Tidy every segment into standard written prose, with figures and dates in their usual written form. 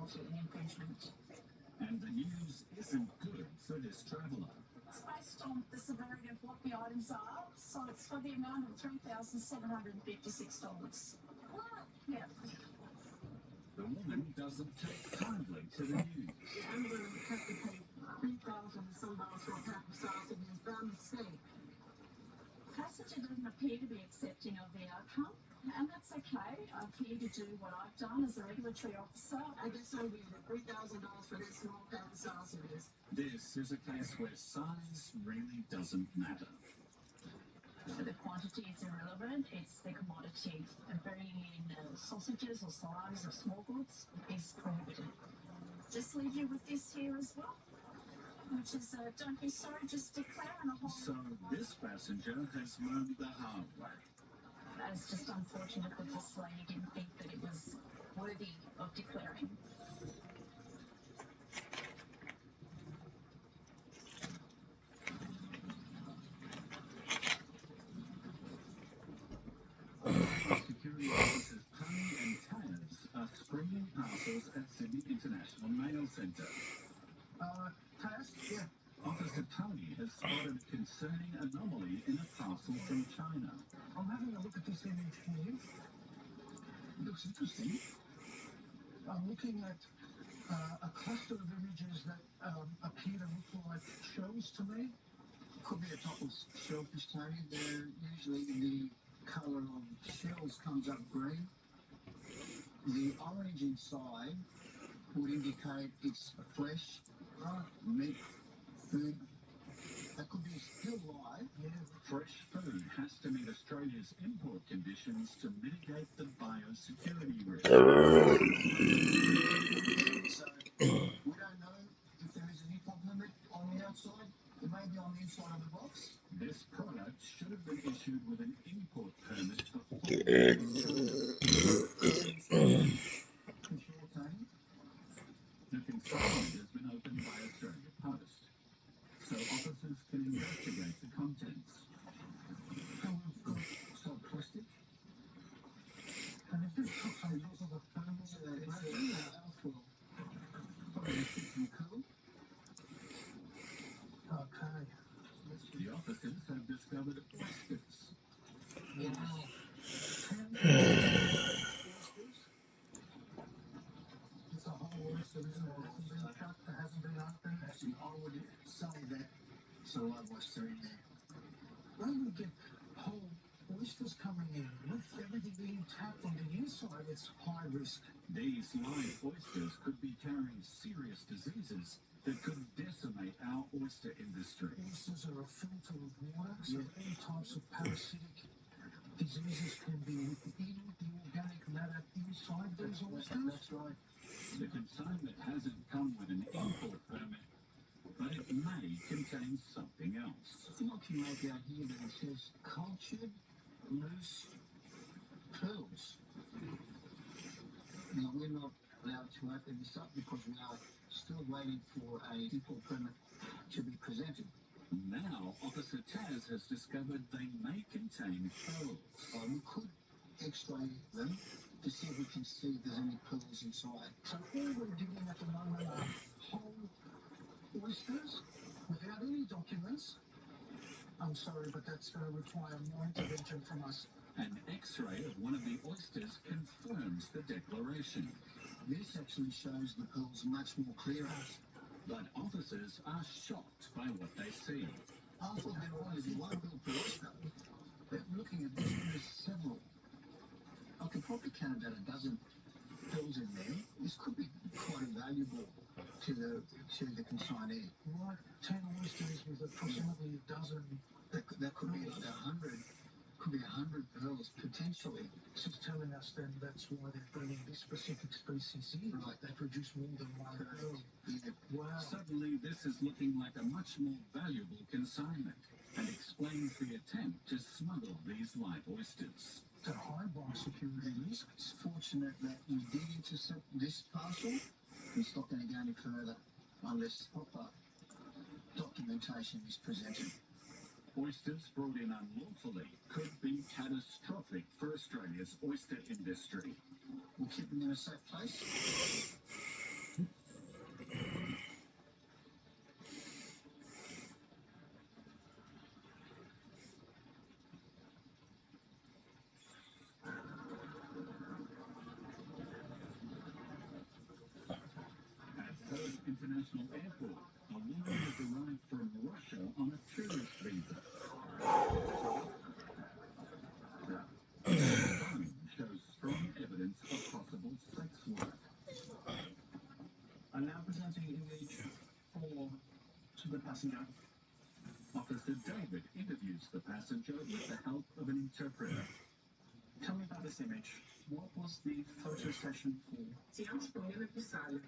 result in infringement. And the news isn't good for this traveller. It's based on the severity of what the items are, so it's for the amount of $3,756. Yeah. The woman doesn't take kindly to the news. I'm going to have to pay $3,000 and some dollars for a pack of sausages by mistake. Passenger doesn't appear to be accepting of the outcome, and that's okay. I'm here to do what I've done as a regulatory officer. I guess I'll give you $3,000 for this small pack of sausages. This is a case where size really doesn't matter. The quantity is irrelevant, it's the commodity. And bringing in sausages or salamis or small goods is prohibited. Just leave you with this here as well, which is don't be sorry, just declare and a whole. So this passenger has learned the hard way. It's just unfortunate that this lady didn't think that it was worthy of declaring. Security officers Tony and Taz are screening parcels at Sydney International Mail Centre. Taz? Yeah. Officer Tony has spotted a concerning anomaly in a parcel from China. I'm having a look at this image here. It looks interesting. I'm looking at a cluster of images that appear to look like shells to me. Could be a type of shellfish, Tony. They're usually the colour of shells comes up green. The orange inside would indicate it's flesh, meat, food. That could be still live. Yeah. Fresh food has to meet Australia's import conditions to mitigate the biosecurity risk. So we don't know if there is any problem on the outside. It may be on the inside of the box. This product should have been issued with an import permit before. The consignment has been opened by Australia Post, so officers can investigate the contents. And we've got some plastic. And if this looks on top of a phone, It's alcohol. Probably some cool. okay. The officers have discovered oysters. Wow. It's a whole oyster, isn't it? It hasn't been cut, it hasn't been opened. Actually, I would say that it's a live oyster in there. When we get whole oysters coming in with everything intact on the inside, it's high risk. These live oysters could be carrying serious diseases that could decimate our oyster industry. Oysters are a filter of water, so all types of parasitic diseases can be within the organic matter inside those oysters. That's right. The consignment hasn't come with an import permit, but it may contain something else. From what you make out here, that it says cultured loose pearls. Now, we're not allowed to open this up because we are still waiting for a import permit to be presented. Now, Officer Taz has discovered they may contain pearls. We could x-ray them to see if we can see if there's any pearls inside. So all we're digging at the moment are whole oysters without any documents. I'm sorry, but that's going to require more intervention from us. An X-ray of one of the oysters confirms the declaration. This actually shows the pearls much more clearer. But officers are shocked by what they see. I thought there was only one pearl per oyster. But looking at this, there's several. I could probably count about a dozen pearls in there. This could be quite valuable to the consignee. Right, 10 oysters with approximately a dozen. That could be like 100. Could be 100 pearls potentially. This is telling us then that's why they're bringing this specific species in. Right. They produce more than one pearl. Yeah. Wow. Suddenly, this is looking like a much more valuable consignment and explains the attempt to smuggle these live oysters. It's a high biosecurity risk. It's fortunate that we did intercept this parcel. It's not going to go any further unless proper documentation is presented. Oysters brought in unlawfully could be catastrophic for Australia's oyster industry. We'll keep them in a safe place. International Airport, a woman has arrived from Russia on a tourist visa. The phone shows strong evidence of possible sex work. I'm now presenting image 4 to the passenger. Officer David interviews the passenger with the help of an interpreter. Tell me about this image. What was the photo session for? Temos primeiro episódio.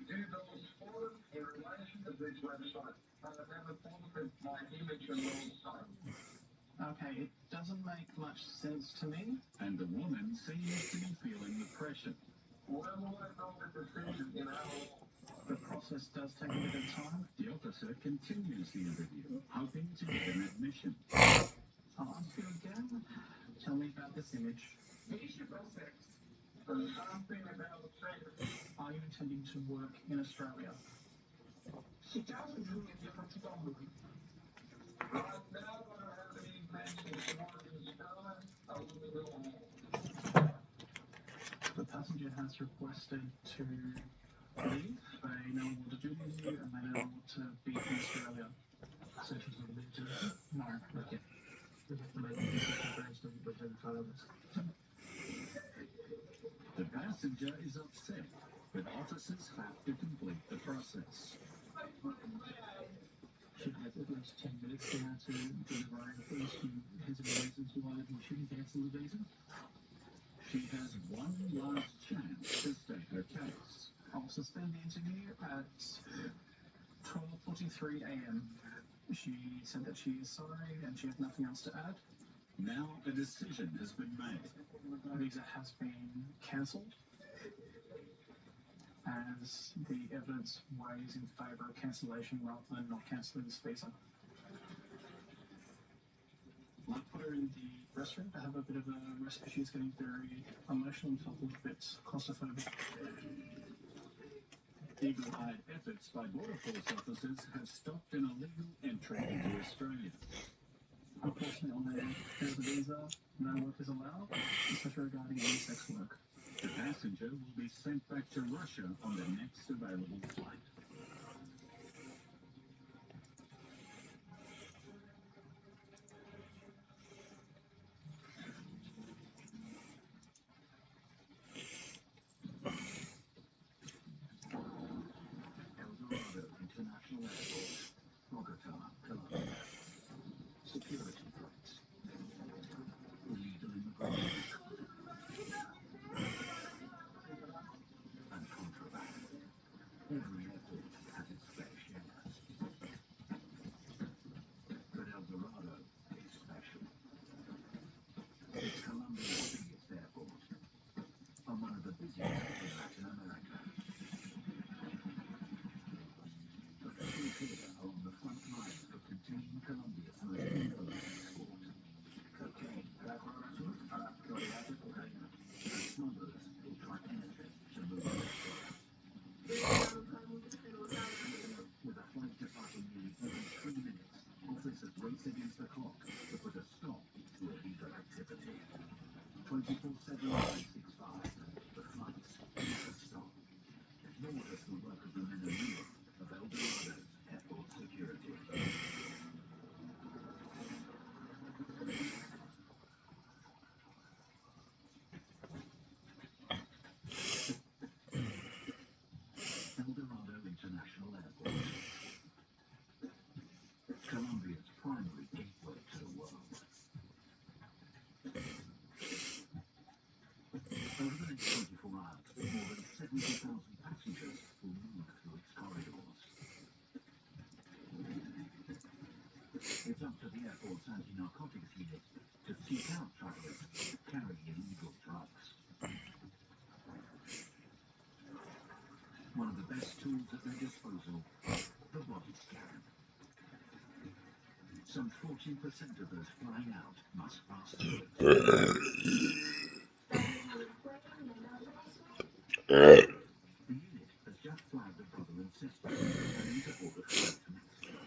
Do those photos in relation to this website? I've never posted my image on those sites. Okay, it doesn't make much sense to me. And the woman seems to be feeling the pressure. When will I know the decision in how long? The process does take a bit of time. The officer continues the interview, hoping to get an admission. I'll ask you again. Tell me about this image. Issue sex. Something about sex. Are you intending to work in Australia? Сейчас уже нет, я хочу домой. Right now, I don't have any intentions to work in Australia. I will be going home. The passenger has requested to leave. They no longer want to do the interview and they no longer want to be in Australia. So she's not meant to. No. Okay. We have to make a decision based on what's in front of us. The passenger is upset, but officers have to complete the process. Should have at least 10 minutes to deliver our first and his reasons why he shouldn't cancel the visa. She has one last chance to state her case. I'll suspend the interview at 12:43 a.m. She said that she is sorry and she has nothing else to add. Now a decision has been made. The visa has been cancelled as the evidence weighs in favour of cancellation rather than not cancelling this visa. I'll put her in the restroom to have a bit of a rest because she's getting very emotional and felt a little bit claustrophobic. Eagle-eyed efforts by Border Force officers have stopped an illegal entry into Australia. Unfortunately, on there's a visa, no work is allowed, especially regarding sex work. The passenger will be sent back to Russia on the next available flight. Eldorado International Airport, Bogota, Colombia. Security threats. Illegal immigration. And contraband. Every airport has its fair shares. But Eldorado is special. It's Colombia's biggest airport, and one of the busiest in Latin America. Officials here are on the front lines of containing Colombia's most dangerous export. Cocaine, and smugglers will try anything to move it further. With a flight departing nearly every 3 minutes, officers race against the clock to put a stop to illegal activity. 24/7, 365. The flights never stop. Nor does the work of the men and women of Eldorado's airport security. Eldorado International Airport. Colombia's primary gateway to the world. Over the next 24 hours, more than 70,000 passengers will move through its corridors. It's up to the airport's anti-narcotics unit to seek out travelers carrying illegal drugs. One of the best tools at their disposal, the body scan. Some 14% of those flying out must pass through it. The unit has just flagged a brother and sister and interboarded flight to Mexico.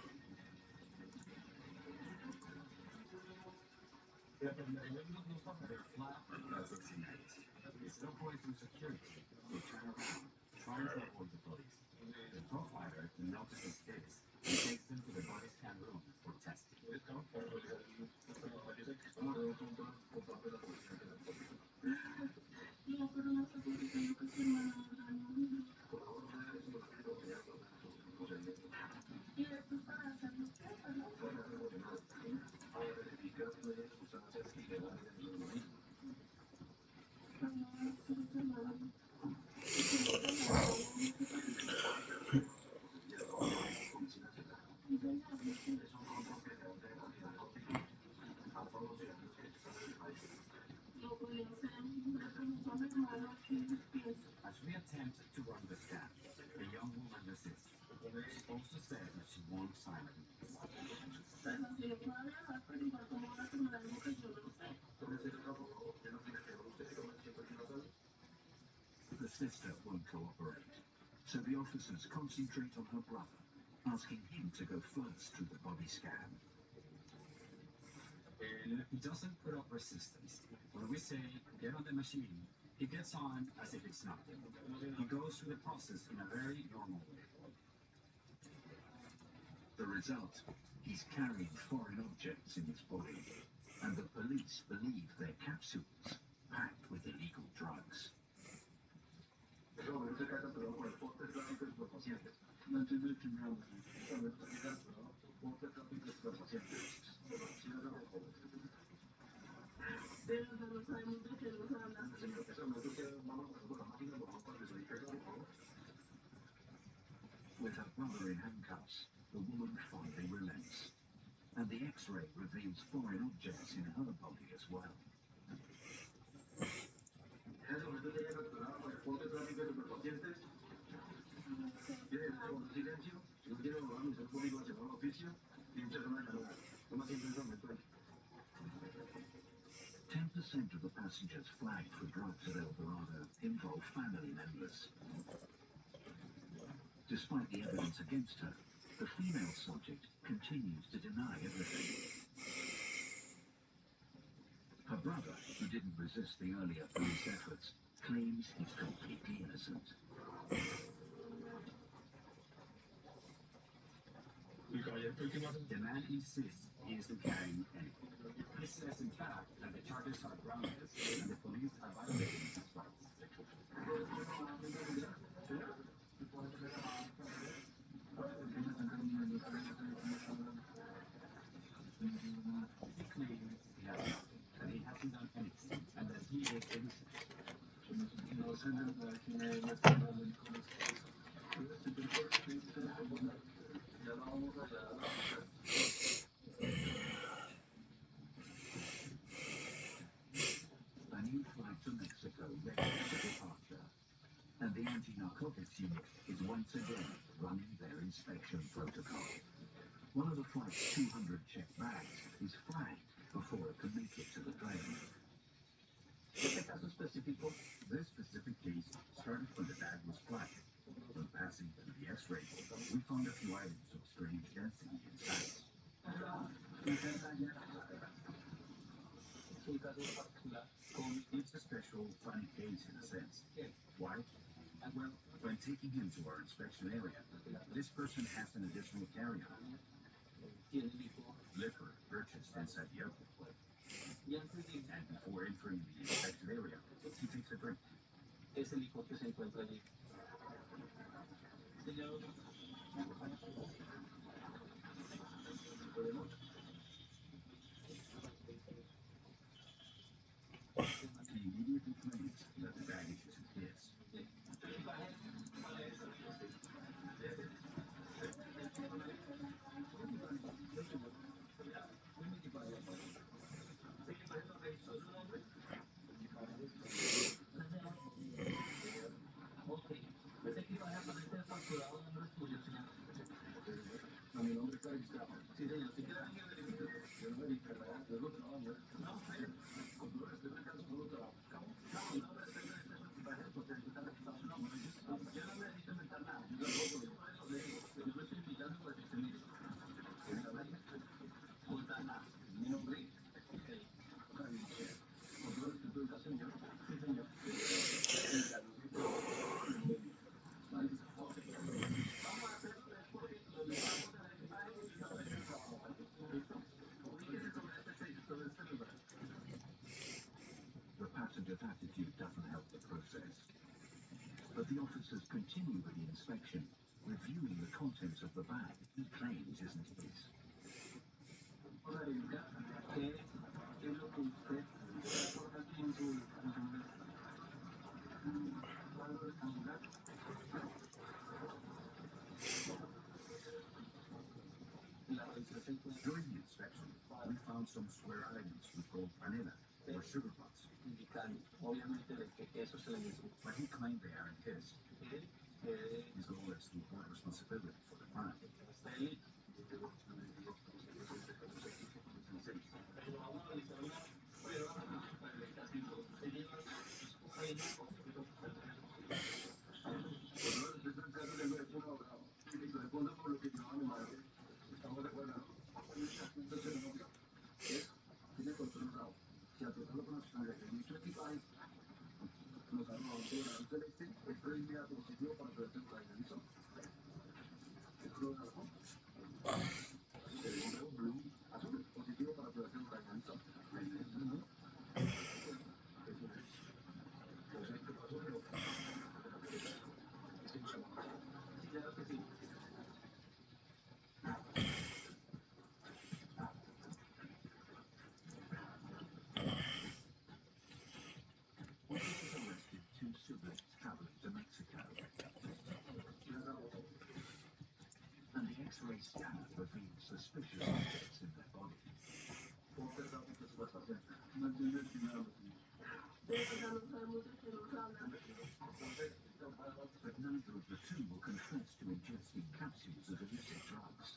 They're flat as of tonight. It's still going through security, so turn around. Try to avoid the police. As we attempt to run the scan, the young woman resists. She also says that she wants silence. The sister won't cooperate, so the officers concentrate on her brother, asking him to go first through the body scan. And he doesn't put up resistance. When we say, get on the machine, he gets on as if it's nothing. He goes through the process in a very normal way. The result, he's carrying foreign objects in his body, and the police believe they're capsules packed with illegal drugs. With her brother in handcuffs, the woman finally relents, and the X-ray reveals foreign objects in her body as well. Ten percent of the passengers flagged for drugs at El Dorado involve family members. Despite the evidence against her, the female subject continues to deny everything. Her brother, who didn't resist the earlier police efforts, claims he's completely innocent. The man insists he isn't carrying anything. He says, in fact, that the charges are groundless and the police are violating his rights. He claims he has nothing, that he hasn't done anything, and that he is innocent. A new flight to Mexico ready for departure, and the anti-narcotics unit is once again running their inspection protocol. One of the flight's 200 checked bags is flagged before it can make it to the plane. This specific case started when the bag was flagged. When passing through the X-ray, we found a few items of strange density inside. It's a special, funny case in a sense. Why? Well, when taking him to our inspection area, this person has an additional carry-on. Liquor purchased inside the airport. And before entering the inspected area, he takes a drink. He immediately claims that the baggage isn't his. The passenger's attitude doesn't help the process. But the officers continue with the inspection, reviewing the contents of the bag he claims isn't his. During the inspection, we found some square items we called panela, or sugar butts. But he claimed they aren't his. His goal is to avoid responsibility for the crime. Officers arrested two siblings traveling to Mexico. And the X-ray scanner revealed suspicious objects in their body. But neither of the two will confess to ingesting capsules of illicit drugs.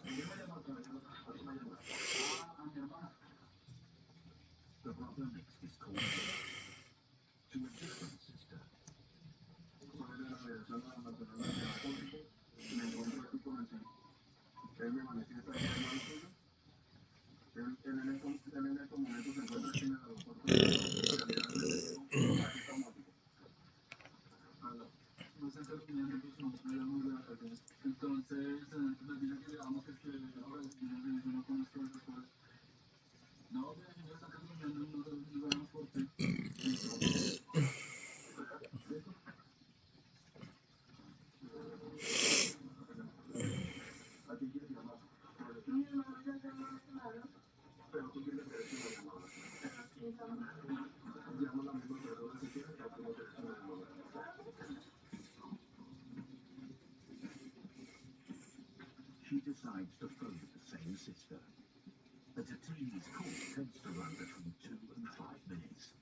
The brother makes his call to a different sister. She decides to phone the same sister. The detainee's call tends to run between 2 and 5 minutes.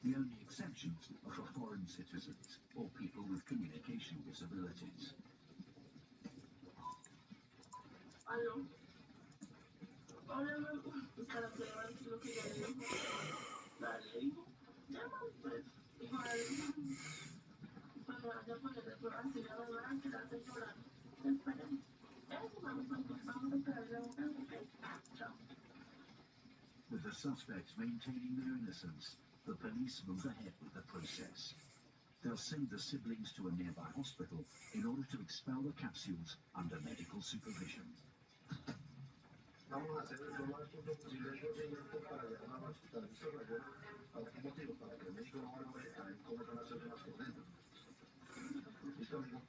The only exceptions are for foreign citizens or people with communication disabilities. Aló. Hola, mamá. Para probar lo que ya le dijo. Dale, hijo. Llama, pues. Igual. Cuando vaya a poner de prueba, si la mamá que la hace llorar. Esperen. Eso, mami, porque vamos a esperar la boca. Ok. Chao. With the suspects maintaining their innocence, the police move ahead with the process. They'll send the siblings to a nearby hospital in order to expel the capsules under medical supervision. Vamos a hacer lo más pronto posible el procedimiento para llevar a la hospitalización mayor. ¿Para qué motivo? Para que el médico no vaya a ver cómo van a ser las por dentro. ¿Listo, amigo?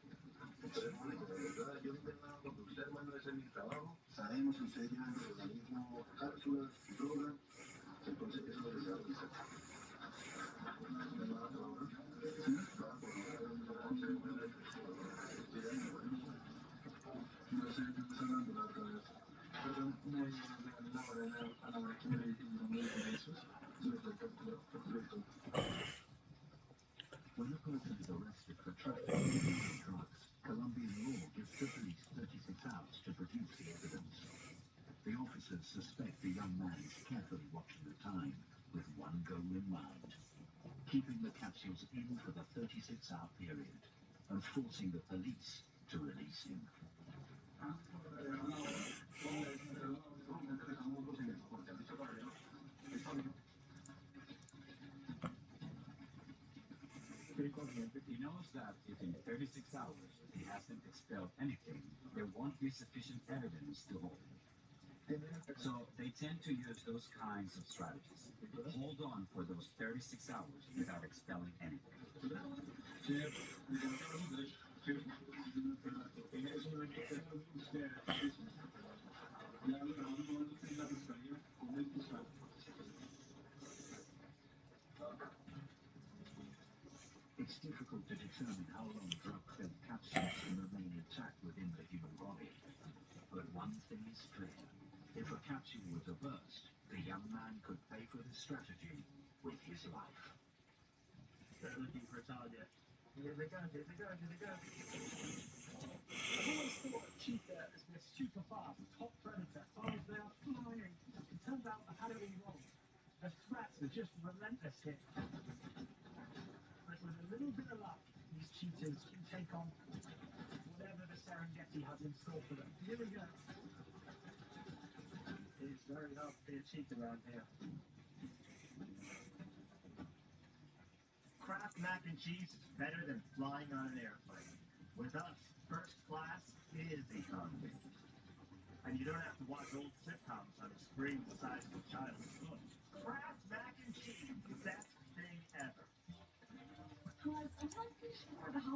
Esperemos de que de verdad yo no tengo nada porque usted, hermano, ese es mi trabajo. Sabemos que usted lleva en el organismo cápsulas, drogas, entonces eso es lo que se va a realizar. ¿Me va a colaborar? Sí, va a colaborar. No sé qué está hablando la otra vez. Perdón, me regaló la hora a la hora que me dije el nombre de esos. When a person is arrested for trafficking in illegal drugs, Colombian law gives the police 36 hours to produce the evidence. The officers suspect the young man is carefully watching the time, with one goal in mind: keeping the capsules in for the 36-hour period and forcing the police to release him. He knows that if in 36 hours he hasn't expelled anything, there won't be sufficient evidence to hold him. So they tend to use those kinds of strategies. Hold on for those 36 hours without expelling anything. It's difficult to determine how long drug-filled capsules can remain intact within the human body. But one thing is clear. If a capsule were to burst, the young man could pay for the strategy with his life. They're looking for a target. Here they go, here they go, here they go. I've always thought of cheetah as this super fast top predator. Oh, they are flying. It turns out I had it all wrong. The threats are just relentless here. But with a little bit of luck, these cheetahs can take on whatever the Serengeti has in store for them. Here we go. It's very hard to be a cheetah around here. Kraft mac and cheese is better than flying on an airplane. With us, first class is economy. And you don't have to watch old sitcoms on a screen the size of a child's foot. Kraft mac and cheese, the best thing ever. Guys, I'm not finished for the holiday.